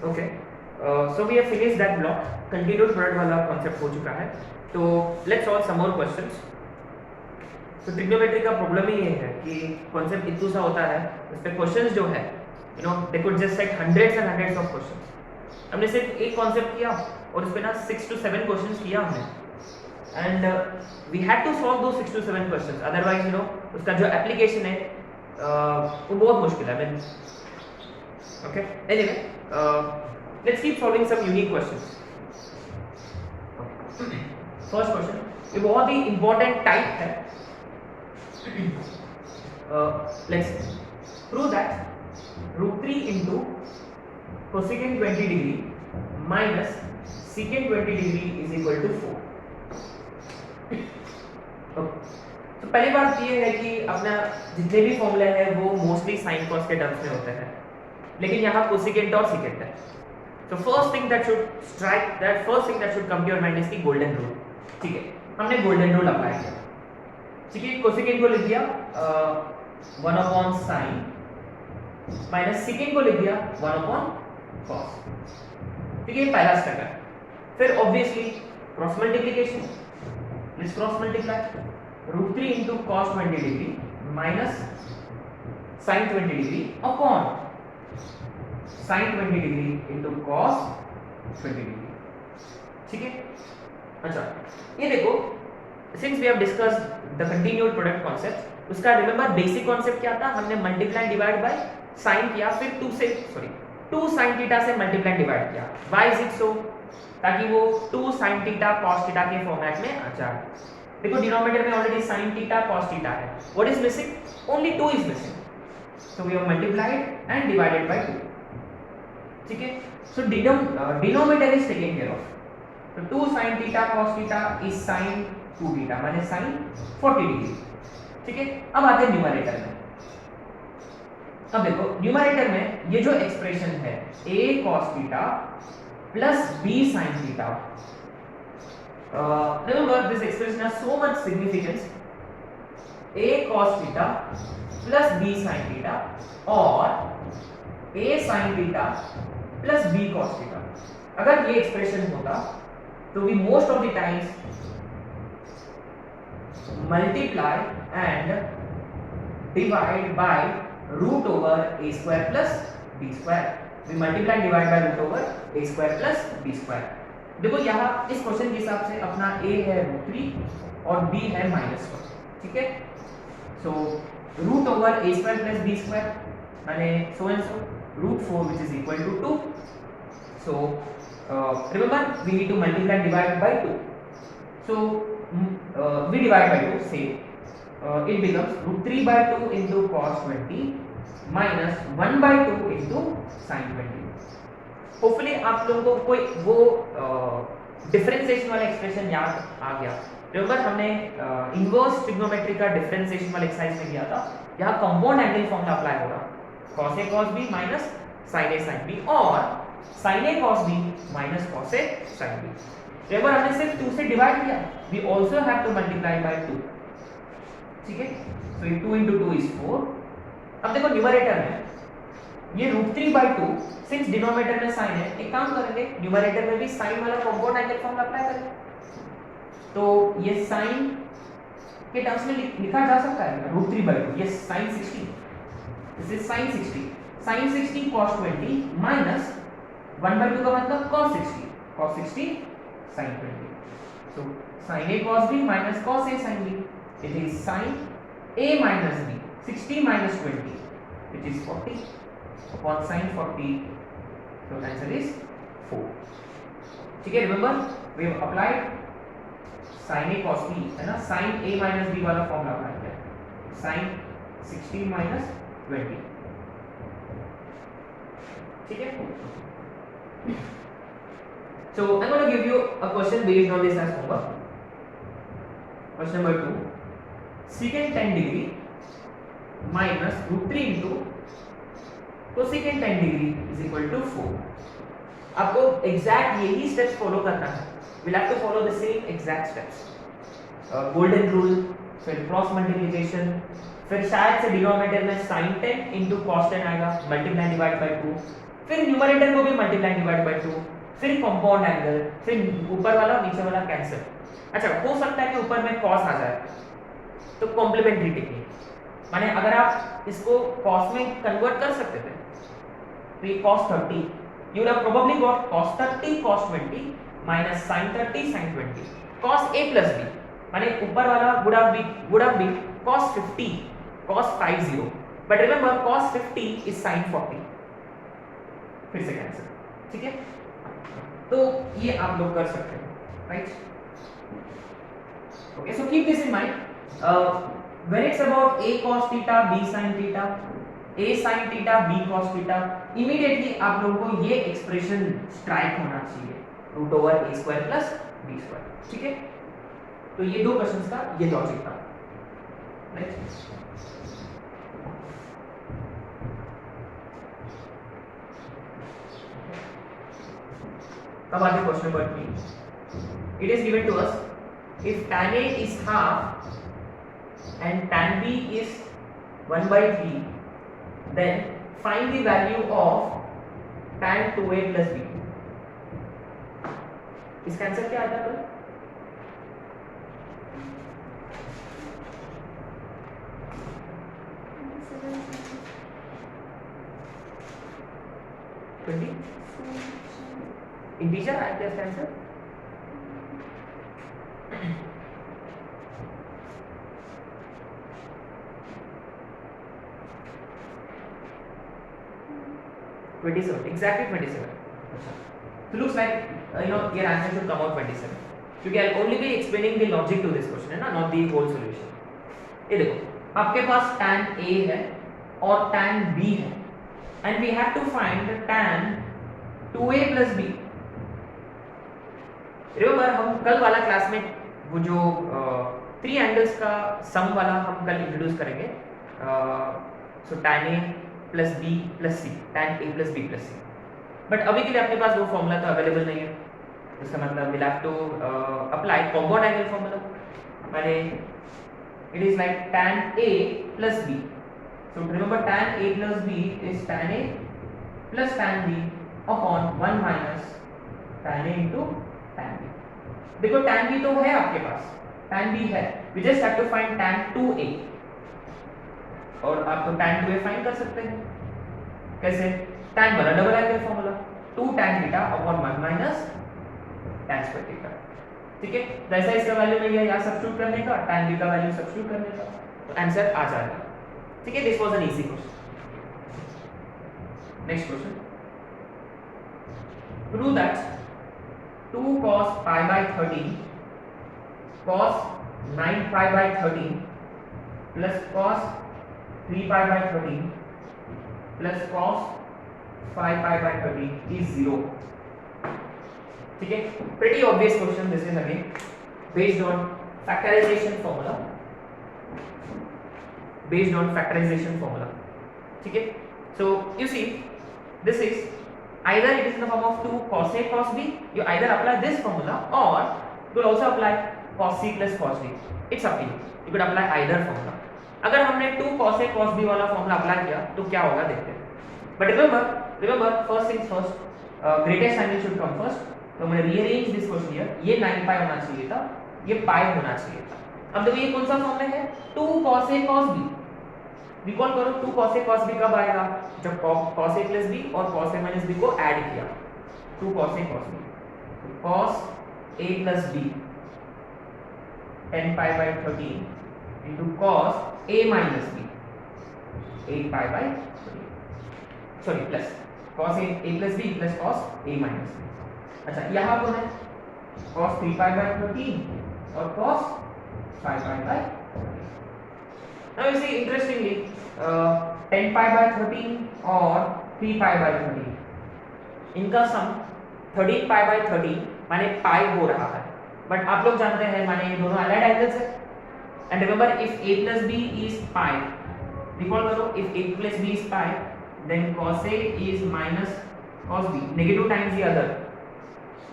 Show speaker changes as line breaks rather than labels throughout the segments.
Okay, so we have finished that block. Continued product वाला concept हो चुका है. तो let's solve some more questions. तो ट्रिग्नोमेट्री का प्रॉब्लम ही ये है कि कॉन्सेप्ट इतना सा होता है, उस पे क्वेश्चंस जो है you know they could just set hundreds and hundreds of questions. हमने सिर्फ एक कॉन्सेप्ट किया और उस पे ना 6 to 7 क्वेश्चंस किया हमने, and we had to solve दो 6 to 7 questions. Otherwise you know उसका जो एप्लीकेशन है वो बहुत मुश्किल है. Okay, anyway, let's keep solving some unique questions. Okay. First question, ये बहुत ही important type है. Let's prove that √3 into cosecant 20 degree minus secant 20 degree is equal to 4. Okay. तो पहली बात ये है कि अपना जितने भी फॉर्मूले हैं वो मोस्टली साइन कॉस के टर्म्स में होते हैं, लेकिन यहाँ कोसेकेंट और सेकेंट है. तो first thing that should come to your mind is की गोल्डन रूल. ठीक है, हमने गोल्डन रूल अप्लाई किया. ठीक है, कोसेकेंट को लिख दिया 1 अपॉन साइन माइनस सेकेंट को लिख दिया 1 अपॉन कॉस. ठीक है, पहला स्टेप है. फिर obviously cross multiplication. Let's cross multiply √3 into cos 20 degree minus sin 20 degree upon sin 20 degree into cos 20 degree. ठीक है. अच्छा, ये देखो, since we have discussed the continued product concept, उसका रिमेंबर बेसिक कॉन्सेप्ट क्या था? हमने मल्टीप्लाई डिवाइड बाय साइन किया, फिर 2 sin थीटा से मल्टीप्लाई डिवाइड किया. why is it so? ताकि वो 2 sin थीटा cos थीटा के फॉर्मेट में आ जाए. देखो, डिनोमिनेटर में already sin theta cos theta है. What is missing? Only 2 is missing. So we have multiplied and divided by 2. ठीक है, so denominator is taken care of. तो 2 sin theta cos theta is sin 2 theta माने sin 40 degree. ठीक है, अब आते हैं न्यूमरेटर में. अब देखो, न्यूमरेटर में ये जो एक्सप्रेशन है a cos theta plus b sin theta, remember this expression has so much significance. a cos theta plus b sin theta और a sin theta plus b cos theta. अगर ये एक्सप्रेशन होता तो we most of the times multiply and divide by root over a square plus b square. We multiply and divide by root over a square plus b square. देखो, यहाँ इस question के हिसाब से अपना a है √3 और b है -1. ठीक है, so root over a square plus b square माने so and so √4 which is equal to 2. So remember we need to multiply and divide by 2. So we divide by 2. Say it becomes √3 by 2 into cos 20 minus 1 by 2 into sin 20. Hopefully आप लोगों को कोई वो differentiation वाला expression याद आ गया. Remember हमने inverse trigonometry का डिफरेंशिएशन वाला एक्सरसाइज में किया था. यहाँ कंपाउंड एंगल फॉर्मूला अप्लाई होगा. cos a cos b minus sin a sin b और sin a cos b minus cos a sin b. Remember हमने सिर्फ 2 से डिवाइड किया. We also have to multiply by 2. ठीक है, सो 2 into 2 is 4. अब देखो, न्यूमरेटर में ये √3 by 2, सिंस डिनोमिनेटर में साइन है, एक काम करेंगे, न्यूमरेटर में भी साइन वाला कंपाउंड एंगल फॉर्मूला अप्लाई करेंगे. तो ये साइन के टर्म्स में लिखा जा सकता है √3 by 2. ये sin 60, this is sin 60. sin 60 cos 20 minus 1 by 2 का मतलब cos 60. cos 60 sin 20. So sin a cos b minus cos a sin b. It is sin a minus b. 60 minus 20, which is 40. Upon sin 40, so the answer is 4. ठीक है, remember we have applied sin a cos b है ना, sin a minus b वाला formula apply किया. sin 60 minus 20. ठीक है, so I'm going to give you a question based on this as homework. Question number 2, secant 10 degree minus √3 into cosecant 10 degree is equal to 4. आपको exact यही steps follow करना है. we'll have to follow the same exact steps. Golden rule, फिर cross multiplication, फिर शायद से denominator में sin 10 into cos 10 आएगा, मल्टीप्लाई डिवाइड बाय 2, फिर न्यूमरेटर को भी मल्टीप्लाई डिवाइड बाय 2, फिर कंपाउंड एंगल, फिर ऊपर वाला नीचे वाला कैंसिल। अच्छा, हो सकता है कि ऊपर में cos आ जाए, तो कॉम्प्लीमेंट्री टेक्निक, माने अगर आप इसको cos में कन्वर्ट कर सकते थे तो ये cos 30, you would have probably got cos 30 cos 20 minus sin 30 sin 20 cos a plus b, माने ऊपर वाला would have been cos 50 cos 50, but remember cos 50 is sin 40, फिर से कैंसिल, ठीक है। तो ये आप लोग कर सकते हैं, right. Okay, so keep this in mind when it's about a cos theta b sin theta, a sin theta b cos theta, immediately आप लोगों को ये एक्सप्रेशन स्ट्राइक होना चाहिए, root over a square plus b square, ठीक है। तो ये दो क्वेश्चंस का ये लॉजिक था, राइट। अब आगे question number 3, it is given to us if tan a is half and tan b is 1/3, then find the value of tan 2a plus b। इसका आंसर क्या आता है? 20 इंटीजर आया क्या इसका answer? exactly 27. So looks like your answer should come out 27, क्योंकि I'll only be explaining the logic to this question है ना, not the whole solution। ये देखो आपके पास tan A है और tan B है, and we have to find tan 2a plus b। Remember हम कल वाला क्लास में वो जो 3 एंगल्स का सम वाला हम कल इंट्रोड्यूस करेंगे, सो tan a plus b plus c, tan a plus b plus c, but अभी के लिए अपने पास वो फॉर्मूला तो अवेलेबल नहीं है, इसका मतलब we'll have to apply compound angle formula, माने it is like tan a plus b। so remember tan a plus b is tan a plus tan b upon 1 minus tan a into tan b। देखो tan b तो है आपके पास, tan b है, we just have to find tan 2a, और आप तो tan 2a find कर सकते हैं, कैसे? tan वाला double angle formula 2 tan theta upon 1 minus tan square theta, ठीक है। जैसा इसका वैल्यू मिल गया यहाँ सब्स्टिट्यूट करने का, tan b का वैल्यू सब्स्टिट्यूट करने का, तो आंसर आ जाएगा, ठीक है। This was an easy question. Next question, prove that 2 cos pi by 13 cos 9 pi by 13 plus cos 3 pi by 13 plus cos 5 pi by 13 is 0, ठीक है। pretty obvious question, this is again based on factorization formula, ठीक है। so you see this is either it is in the form of 2 cos a cos b, you either apply this formula or you will also apply cos c plus cos d, it's up to you, you could apply either formula। अगर हमने 2 cos a cos b वाला formula apply किया तो क्या होगा देखते हैं, but remember first things first, greatest angle should come first, तो मैं रीअरेंज दिस क्वेश्चन हियर, ये 9 पाई होना चाहिए था, ये पाई होना चाहिए था। अब देखो ये कौन सा फॉर्मूला है, 2 cos a cos b, recall करो 2 cos a cos b कब आएगा, जब cos a plus b और cos a minus b को ऐड किया, 2 cos a cos b, तो cos a plus b 10 pi by 13 into cos a minus b 8 pi by 13, sorry plus cos a plus b plus cos a minus b। अच्छा यहाँ कौन है, cos 3 pi by 13 और cos 5 pi by 13। Now you see interestingly 10 pi by 13 और 3 pi by 13, इनका सम 13 pi by 13 माने पाई हो रहा है, बट आप लोग जानते हैं माने ये दोनों allied angles है, and remember if a plus b is pi, recall करो if a plus b is pi then cos a is minus cos b, negative times the other,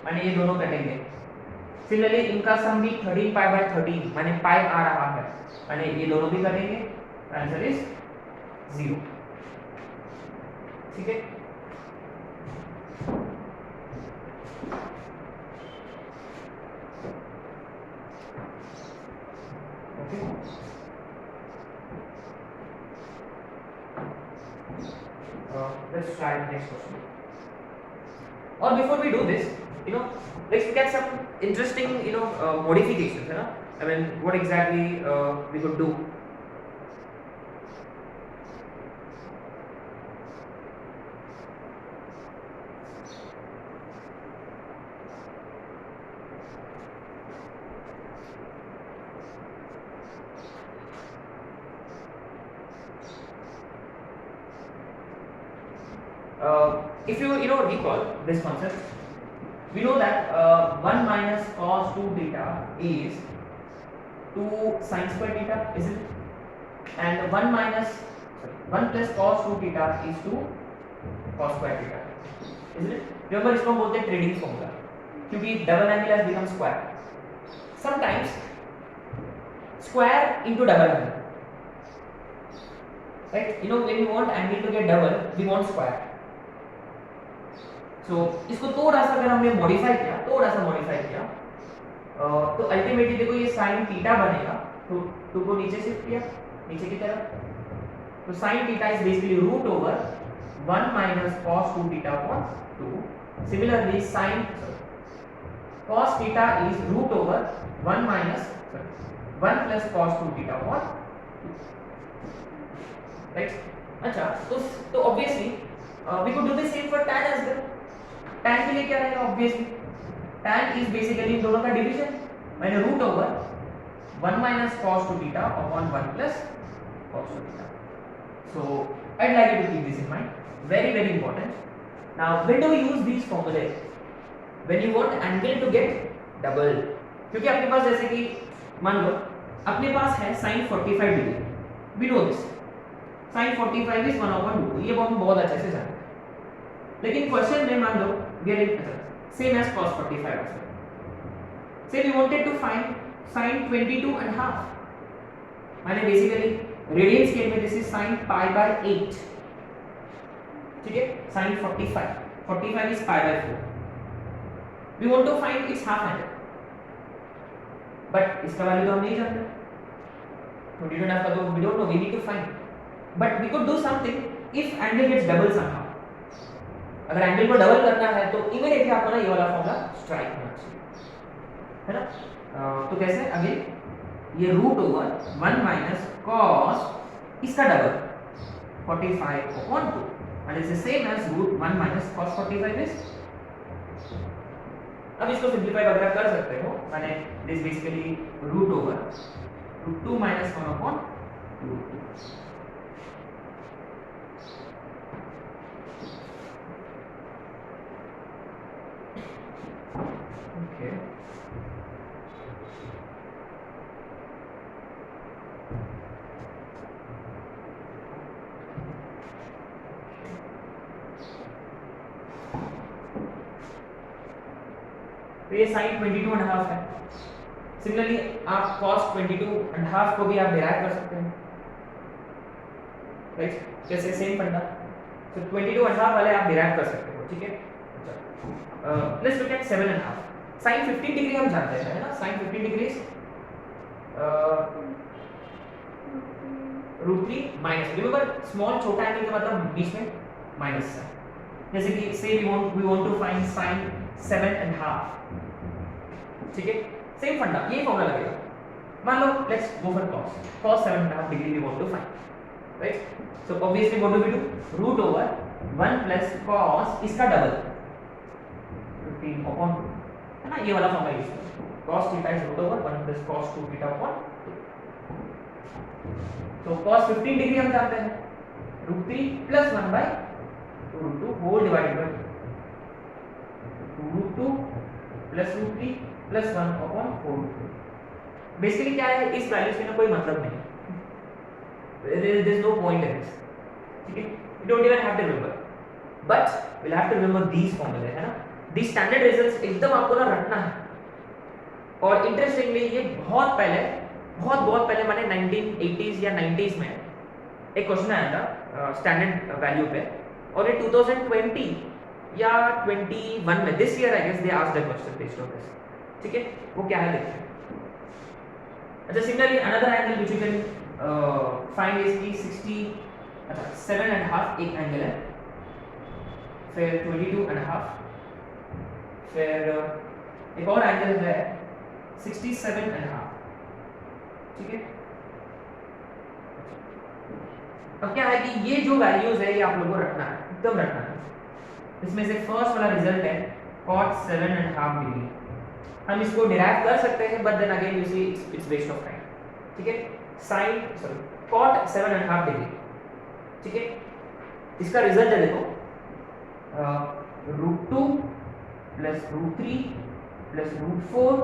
माने ये दोनों कटेंगे। सिमिलरली इनका सम भी 13 pi by 13 माने पाई आ रहा है, माने ये दोनों भी कटेंगे, आंसर इज 0, ठीक है। let's try the next question. Or before we do this, let's look at some interesting, modifications. I mean, what exactly we could do. If you recall this concept, we know that 1 minus cos 2 theta is 2 sin square theta, isn't it? And 1 plus cos 2 theta is 2 cos square theta, isn't it? Remember, इसको हम बोलते हैं trading formula, क्योंकि double angle has become square. Sometimes square into double angle, right? When you want angle to get double, we want square. So इसको थोड़ा सा अगर हमने मॉडिफाई किया, तो अल्टीमेटली देखो ये sin थीटा बनेगा, तो 2 को नीचे शिफ्ट किया, नीचे की तरफ, तो sin theta is basically root over 1 minus cos 2 theta upon 2. Similarly sin cos theta is root over 1 plus cos 2 theta upon 2, right? अच्छा, तो obviously we could do the same for tan as well. tan के लिए क्या रहेगा? Obviously tan is basically इन दोनों का division, मैंने root over 1 minus cos 2 theta upon 1 plus cos 2 theta. So I'd like you to keep this in mind, very very important. Now when do we use these formulas? When you want angle to get double. क्योंकि आपके पास जैसे कि मान लो अपने पास है sin 45 degree, we know this, sin 45 is 1/2, ये हम बहुत अच्छे से जानते हैं. लेकिन क्वेश्चन में मान लो we are in same as cos 45 also. Say we wanted to find sin 22.5. मैंने बेसिकली रेडियन स्केल में this is sin pi by 8, ठीक है? sin 45 is pi by 4. We want to find its half angle, but इसका value तो हम नहीं जानते, 22.5 का तो we don't know, we need to find. But we could do something if angle gets double somehow. अगर एंगल को double करना है तो इमीडिएटली आपको ना ये वाला फॉर्मूला स्ट्राइक होना चाहिए, है ना? तो कैसे? अगेन ये रूट ओवर 1 माइनस cos इसका double 45 upon 2, and it's the same as root 1 minus cos 45 is. अब इसको सिंपलीफाई वगैरह कर सकते हो, माने this basically root over root 2 minus 1 upon root 2. Okay. तो ये sin 22.5 है. सिमिलरली आप cos 22.5 को भी आप डिराइव कर सकते हैं, राइट? जैसे सेम फंडा, तो 22.5 वाले आप डिराइव कर सकते हो, ठीक है? Let's look at 7.5. sin 15 degree हम जानते हैं, है ना? sin 15 degree root 3 minus, remember small छोटा एंगल का मतलब बीच में माइनस है. जैसे कि say we want to find sin 7.5, ठीक है? सेम फंडा, यही फॉर्मूला लगेगा. मान लो let's go for cos 7.5 degree we want to find, right? So obviously what do we do? Root over 1 plus cos इसका डबल 15 अपॉन 2, है ना? ये वाला फॉर्मूला यूज करो. cos theta is root over 1 plus cos 2 theta upon 2. तो cos 15 degree हम जानते हैं, root 3 plus 1 by root 2 whole divided by root 2 plus root 3 plus 1 upon 4. Basically क्या है, इस वैल्यू से ना कोई मतलब नहीं, there is no point in this, ठीक है? You don't even have to remember, but we'll have to remember these formulas, है ना? These standard results एकदम आपको ना रटना है. और इंटरेस्टिंगली ये बहुत पहले माने 1980s या 90s में एक क्वेश्चन आया था स्टैंडर्ड वैल्यू पे, और ये 2020 या 21 में this year I guess they asked the question based on this, ठीक है? वो क्या है देखते हैं. अच्छा, similarly another angle which you can find is की 60, अच्छा 7.5 एक एंगल है, फिर 22.5, फिर एक और एंगल है 67.5, ठीक है। अब क्या है कि ये जो वैल्यूज है ये आप लोगों को रखना है, एकदम रखना है। इसमें से फर्स्ट वाला रिजल्ट है cot 7.5 डिग्री। हम इसको डिराइव कर सकते हैं, but then again you see it's waste of time, ठीक है। साइन सॉरी cot 7.5 डिग्री, ठीक है। इसका रिजल्ट है देखो √2 plus √3 plus √4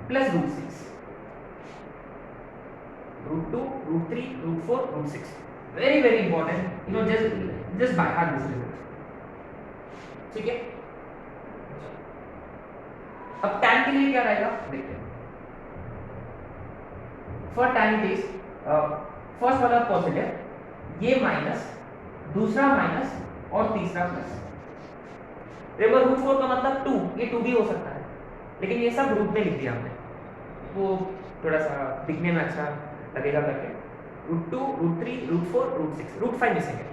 plus √6, √2 √3 √4 √6। Very very important, you know, just by heart this result, ठीक है। अब tan के लिए क्या रहेगा देखते हैं। For tan it is first वाला पॉजिटिव, ये माइनस, दूसरा माइनस और तीसरा प्लस। रिमेंबर √4 का मतलब 2, ये 2 भी हो सकता है, लेकिन ये सब रूट में लिख दिया हमने, वो थोड़ा सा दिखने में अच्छा लगेगा करके। √2 √3 √4 √6 √5 मिसिंग है।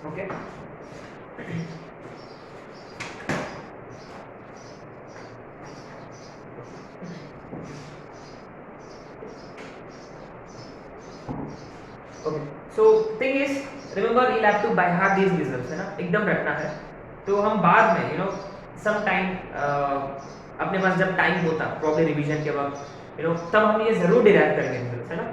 Okay, okay. So thing is remember you have to by heart these results, है ना, एकदम रखना है। तो हम बाद में, यू नो, सम टाइम अपने पास जब टाइम होता प्रॉब्लम रिवीजन के वक्त, यू नो, तब हम ये जरूर डिराइव करेंगे रिजल्ट्स, है ना।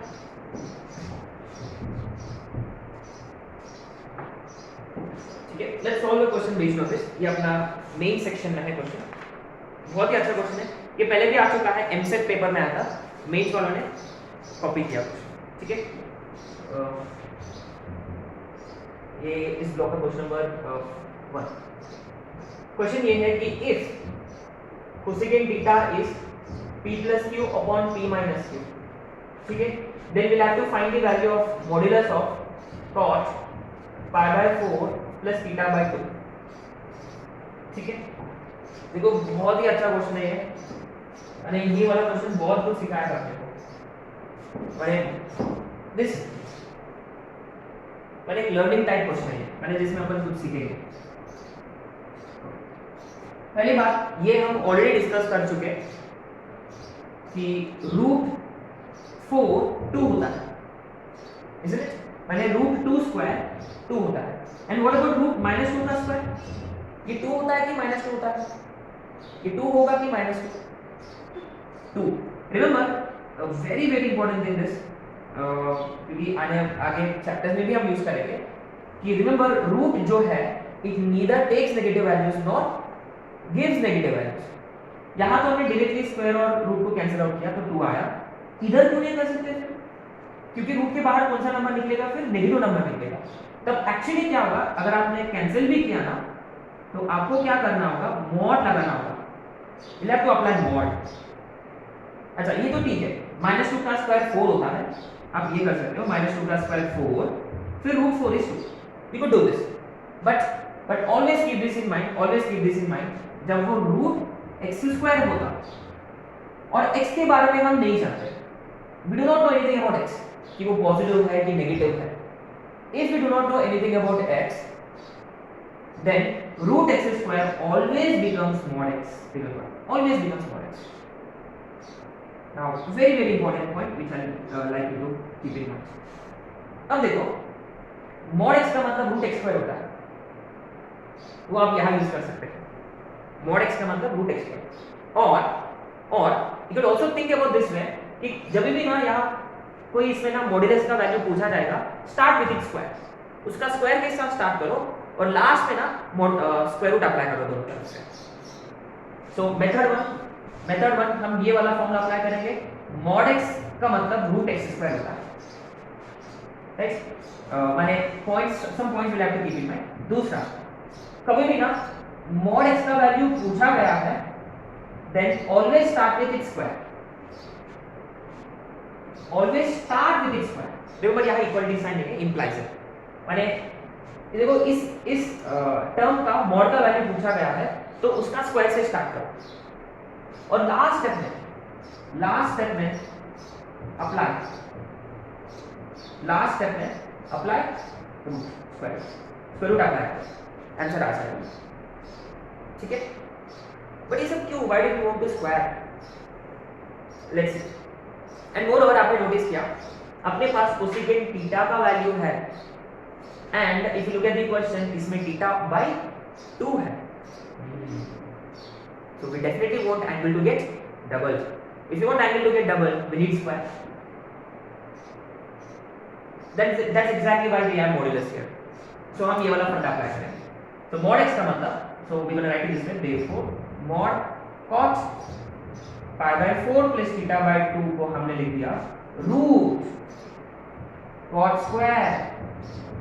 ठीक है, let's solve the question based on this. ये अपना मेन सेक्शन में है क्वेश्चन, बहुत ही अच्छा क्वेश्चन है। ये पहले भी आ चुका है, एमसेट पेपर में आया था, मेंस वालों ने कॉपी किया क्वेश्चन, ठीक है। ये इस ब्लॉक का क्वेश्चन नंबर 1। क्वेश्चन ये है कि if cosecant theta is p plus q upon p minus q, ठीक है, then we'll have to find the value of modulus of cot pi by 4 plus theta by 2, ठीक है। देखो बहुत ही अच्छा क्वेश्चन है ये, अरे ये वाला क्वेश्चन बहुत कुछ सिखाएगा अपने को, मैंने दिस मैंने एक लर्निंग टाइप क्वेश्चन है, मैंने जिसमें अपन कुछ सीखेंगे। पहली बात ये हम ऑलरेडी डिस्कस कर चुके कि √4 2 होता है, isn't it? मैंने √2 स्क्वायर 2 होता है, एंड व्हाट अबाउट √-2 का स्क्वायर? ये 2 होता है कि -2 होता है? ये 2 होगा कि -2? Remember very very important thing this, क्योंकि आगे चैप्टर्स में भी हम यूज करेंगे कि रिमेंबर रूट जो है it neither takes negative values nor gives negative values. यहां तो हमने डायरेक्टली स्क्वायर और रूट को कैंसिल आउट किया तो 2 आया, इधर क्यों नहीं कर सकते फिर? क्योंकि रूट के बाहर कौन सा नंबर निकलेगा? फिर नेगेटिव नंबर निकलेगा। तब एक्चुअली क्या होगा, अगर आपने कैंसिल भी किया ना तो आपको क्या करना होगा, मॉड लगाना होगा, you have to apply mod. अच्छा ये तो ठीक है, -2 का स्क्वायर 4 होता है, आप ये कर सकते हो, -2 का स्क्वायर 4, फिर √4 is 2, you could do this, but always keep this in mind, जब वो √x² होता और x के बारे में हम नहीं जानते, we do not know anything about x, कि वो पॉजिटिव है कि नेगेटिव है। If we do not know anything about x, then root x square always becomes mod x bigger one, always becomes mod x. Now very important point which I like you to keep in mind. अब देखो mod x का मतलब root x square होता है, वो आप यहाँ use कर सकते हैं. mod x का मतलब root x square. और you could also think about this way कि जब भी ना यहाँ कोई इसमें ना मॉड्यूलस का वैल्यू पूछा जाएगा, स्टार्ट विद इट्स स्क्वायर, उसका स्क्वायर के साथ स्टार्ट करो और लास्ट में ना स्क्वायर रूट अप्लाई करो दोनों तरफ से. सो मेथड वन हम ये वाला फॉर्मूला अप्लाई करेंगे. mod x का मतलब रूट x स्क्वायर होता है, राइट. माने points, some points will have to keep in mind. दूसरा, कभी भी ना mod x का वैल्यू पूछा गया है, then always start with its square, always start with its square. देखो मैं यहाँ इक्वलिटी साइन लेके इंप्लाइज है, माने देखो इस टर्म का mod का वैल्यू पूछा गया है तो उसका स्क्वायर से स्टार्ट करो और लास्ट स्टेप में apply root square root apply करो, आंसर आ जाएगा. ठीक है, बट ये सब क्यों, why do you want to square? Let's see. And moreover आपने नोटिस किया अपने पास कोसेकेंट थीटा का वैल्यू है, and if you look at the question इसमें थीटा बाय 2 है, so we definitely want angle to get double. If you want angle to get double, we need square. That's exactly why we have modulus here. So हम ये वाला फंडा apply करेंगे. So mod x का मतलब, so we gonna write it this way, therefore mod cot pi by 4 plus theta by 2 को हमने लिख दिया root cot square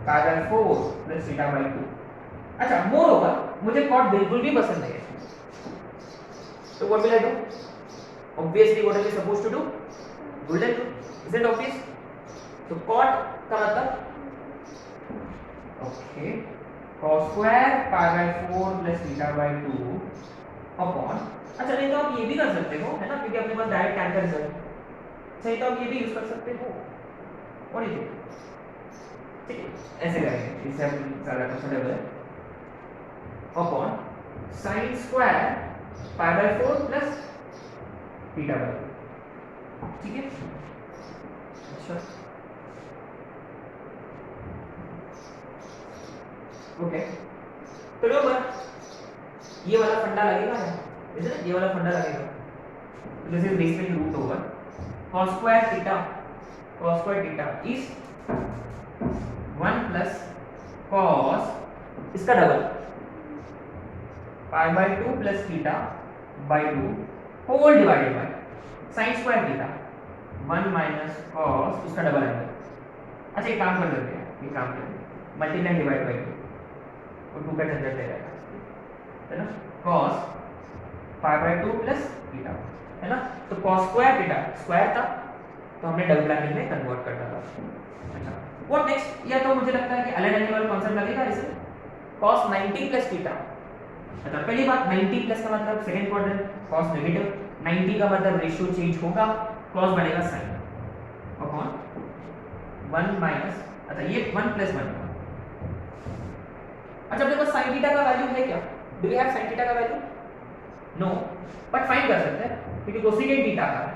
pi by 4 plus theta by 2. अच्छा, moreover मुझे cot बिल्कुल भी पसंद नहीं है. So what will I do? Obviously what are we supposed to do? Golden rule. Is it obvious? So cot का मतलब okay cos square pi by 4 plus theta by 2 upon. अच्छा, नहीं तो आप ये भी कर सकते हो, है ना, क्योंकि अपने पास डायरेक्ट tan का रिजल्ट सही, तो आप ये भी यूज कर सकते हो. और ये ठीक है, ऐसे करेंगे, इससे हम ज्यादा कंफर्टेबल है. Upon sin square pi by 4 plus theta by 2. ठीक है. अच्छा, ओके, तो रिमेंबर ये वाला फंडा लगेगा ना, इधर ये वाला फंडा लगेगा. This is basically root over cos square theta is 1 plus cos इसका double pi by 2 plus theta by 2 whole divided by sin square theta 1 minus cos उसका डबल आएगा. अच्छा, एक काम कर लेते हैं, मल्टीप्लाई डिवाइड बाय 2 और 2 का झंझट ले जाएगा, है ना. cos pi by 2 plus theta, है ना. तो cos square theta स्क्वायर था तो हमने डबल ब्रैकेट में कन्वर्ट करना था. अच्छा, व्हाट नेक्स्ट? या तो मुझे लगता है कि अलग एंगल वाला कांसेप्ट लगेगा इसे cos 90 plus theta. अच्छा, पहली बात 90 प्लस का मतलब सेकंड क्वाड्रेंट cos नेगेटिव, 90 का मतलब रेशियो चेंज होगा, cos बढ़ेगा sin अपॉन 1 माइनस, अच्छा ये 1 प्लस 1. अच्छा, अपने पास sin थीटा का वैल्यू है क्या? Do we have sin theta का वैल्यू? नो, बट फाइंड कर सकते हैं क्योंकि कोसेकेंट थीटा का है.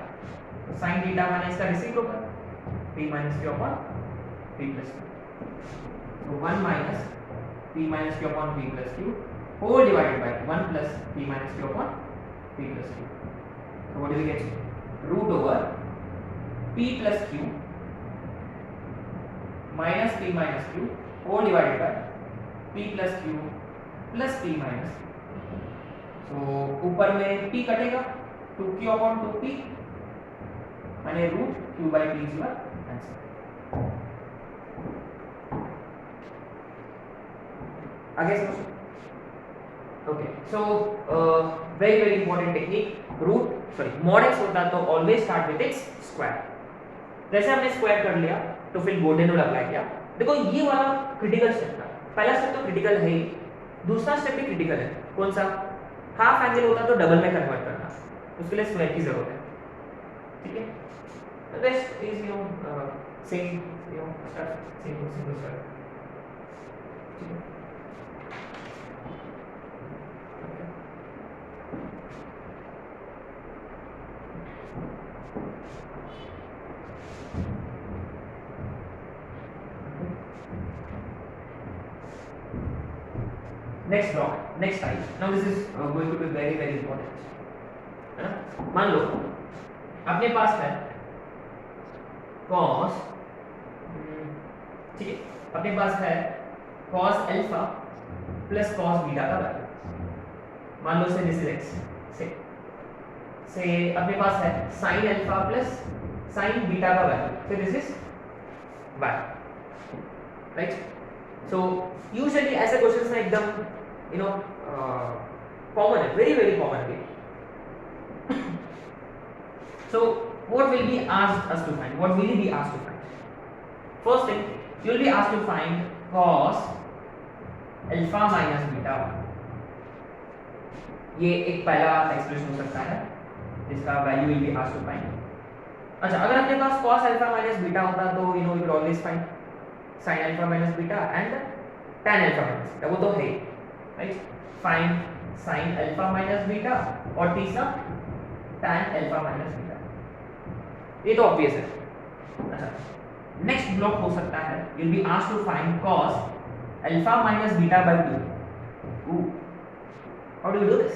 तो sin थीटा माने इसका reciprocal p minus q upon p plus q. So 1 minus p minus q upon p plus q whole divided by 1 plus p minus q upon p plus q. So what do we get? Root over p plus q minus p minus q whole divided by p plus q plus p minus. So ऊपर में p कटेगा, 2q upon 2p माने रूट q by p is your answer. आगे समझो. Okay, so very important technique, mod x होता तो always start with its square. जैसे हमने स्क्वायर कर लिया तो फिर गोल्डन रूल अप्लाई किया. देखो ये वाला क्रिटिकल स्टेप था, पहला स्टेप तो क्रिटिकल है ही, दूसरा स्टेप भी क्रिटिकल है. कौन सा? हाफ एंगल होता तो डबल में कन्वर्ट करना, उसके लिए स्क्वायर की जरूरत है. ठीक है, the rest is same stuff, same. ठीक है. Next block, next type. Now this is going to be very very important, है ना। मान लो अपने पास है cos, ठीक है, अपने पास है cos alpha plus cos beta का वैल्यू। मान लो से दिस इज x, से अपने पास है sin alpha plus sin beta का value, so this is y, right. So usually ऐसे क्वेश्चंस ना एकदम यू नो कॉमन है, वेरी वेरी कॉमन है। So what will be asked us to find? What will you be asked to find? First thing, you will be asked to find cos alpha minus beta। ये एक पहला expression हो सकता है जिसका value will be asked to find. अच्छा, अगर अपने पास cos alpha minus beta होता तो you know we would always find sin alpha minus beta and tan alpha minus beta, वो तो है, right. Find sin alpha minus beta और तीसरा tan alpha minus beta, ये तो ऑब्वियस है। अच्छा, नेक्स्ट ब्लॉक हो सकता है you will be asked to find cos alpha minus beta by 2। How do you do this?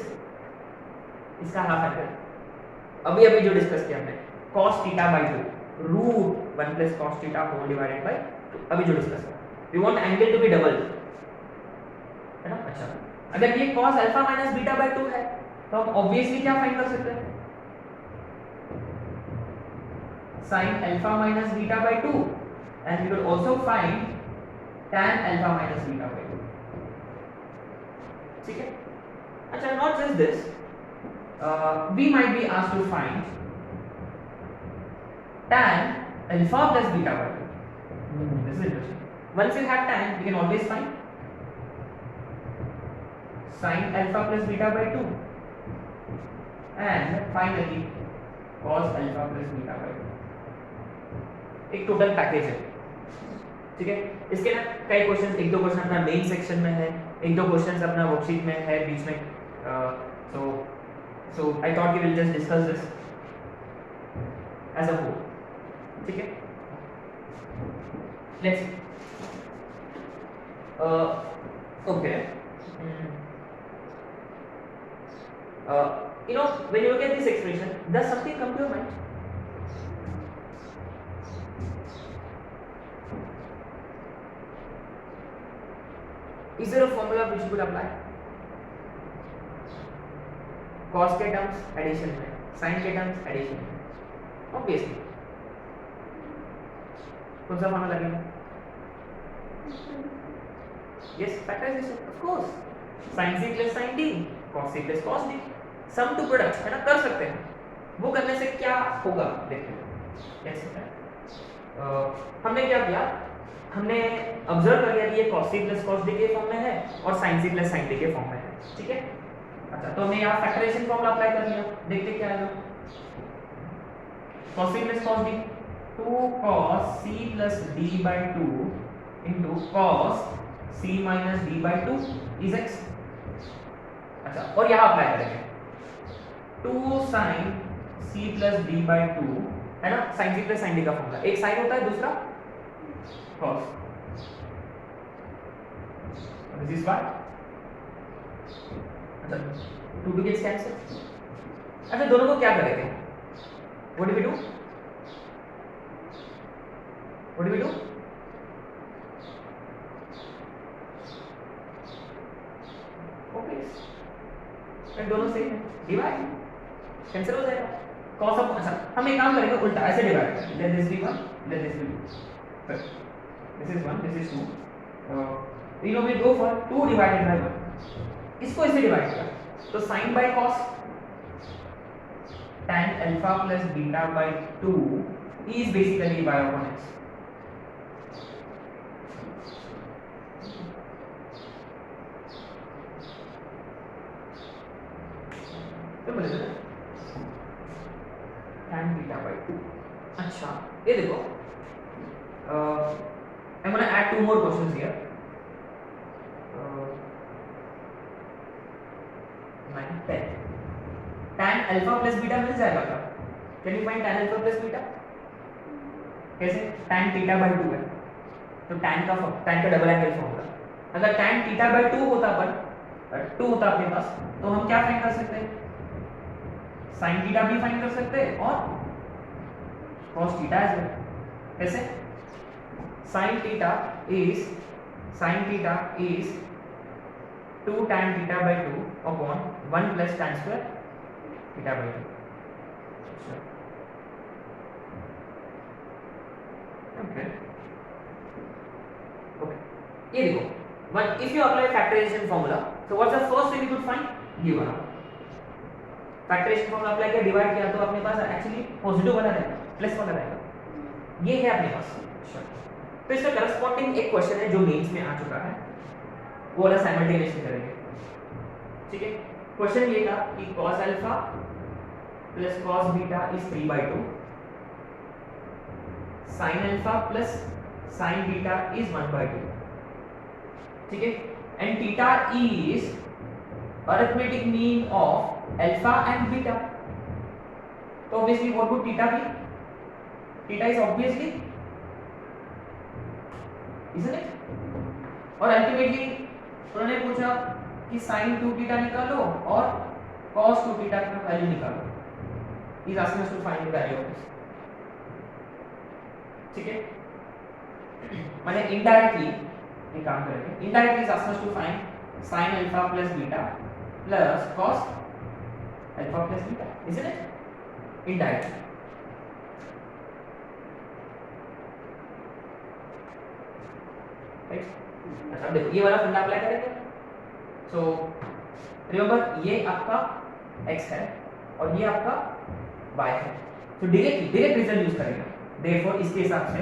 इसका हाफ फैक्टर अभी अभी जो डिस्कस किया हमने, cos theta by 2 root 1 plus cos theta whole divided by 2, अभी जो डिस्कस किया। We want angle to be double, है ना। अच्छा, अगर ये cos alpha minus beta by 2 है तो हम ऑब्वियसली क्या फाइंड कर सकते हैं? sin alpha minus beta by 2, and we will also find tan alpha minus beta by 2, ठीक है। अच्छा, not just this, we might be asked to find tan alpha plus beta by 2। This is interesting. Once you have tan, we can always find sin alpha plus beta by 2 and finally cos alpha plus beta by 2। एक total package है, ठीक है। इसके ना कई question, एक दो question अपना मेन सेक्शन में है, एक दो क्वेश्चन अपना वर्कशीट में है बीच में। So I thought we will just discuss this as a whole, ठीक है। Let's okay, you know when you look at this expression, does something come to your mind? Is there a formula which you could apply? Cos के terms addition में, sin के terms addition में, obviously कौन सा formula लगेगा? Yes, factorization, of course. sin c plus sin d, cos c plus cos d, sum to product, है ना, कर सकते हैं। वो करने से क्या होगा देखते हैं। यस, हमने क्या किया, हमने ऑब्जर्व कर लिया कि ये cos c plus cos d के फॉर्म में है और sin c plus sin d के फॉर्म में है, ठीक है। अच्छा, तो हमने यहाँ फैक्टराइजेशन फॉर्मूला अप्लाई कर लिया, देखते क्या आएगा। cos c plus cos d, 2 cos c plus d by 2 into cos c minus d by 2 is x। अच्छा, और यहाँ अप्लाई करेंगे 2 sin c plus d by 2, है ना, sin c plus sin d का फॉर्मूला, एक sin होता है दूसरा cos, this is what, अच्छा 2 gets cancelled। अच्छा, दोनों को क्या करेंगे? What do we do? What do we do? Okay, दोनों सेम है, डिवाइड कैंसिल हो जाएगा। cos ऑफ, अच्छा हम एक काम करेंगे उल्टा, ऐसे डिवाइड करेंगे, let this be 1, let this be 2, this is 1, this is 2, you know we go for 2 divided by 1, इसको इससे डिवाइड किया तो sin by cos tan alpha plus beta by 2 is basically y upon x। तो बोले tan beta by 2। अच्छा, ये देखो, I'm gonna add 2 more questions here। 9, 10, tan alpha plus beta मिल जाएगा क्या? Can you find tan alpha plus beta? कैसे? tan theta by 2 है तो tan का डबल एंगल फॉर्मूला, अगर tan theta by 2 होता पर 2 होता अपने पास, तो हम क्या फाइंड कर सकते हैं, sin थीटा भी फाइंड कर सकते हैं और cos थीटा एज वेल। कैसे? sin theta is 2 tan theta by 2 upon 1 plus tan square theta by 2। Okay okay, ये देखो, but if you apply factorization formula, so what's the first thing you could find? ये वाला factorisation formula apply किया, divide किया, तो अपने पास actually positive वाला रहेगा, प्लस वाला रहेगा, ये है अपने पास। तो इसका करस्पॉन्डिंग एक क्वेश्चन है जो मेंस में आ चुका है, वो वाला साइमल्टेनियसली करेंगे। ठीक है, क्वेश्चन ये था कि cos alpha plus cos beta is 3/2, sin alpha plus sin beta is 1/2। ठीक है, and theta is arithmetic mean of alpha and beta, so obviously what would theta be? Theta is obviously, isn't it? और ultimately उन्होंने पूछा कि sin 2 theta निकालो और cos 2 theta का value निकालो। He is asking us to find the value of this। ठीक है, मैंने इनडायरेक्टली ये काम करेंगे, indirectly is asking us to find sin alpha plus beta plus cos alpha plus beta, isn't it? Indirectly। Right, अच्छा देखो ये वाला फंडा अप्लाई करेंगे। सो रिमेंबर ये आपका x है और ये आपका y है, तो डायरेक्ट रिजल्ट यूज करेंगे। देयरफॉर इसके हिसाब से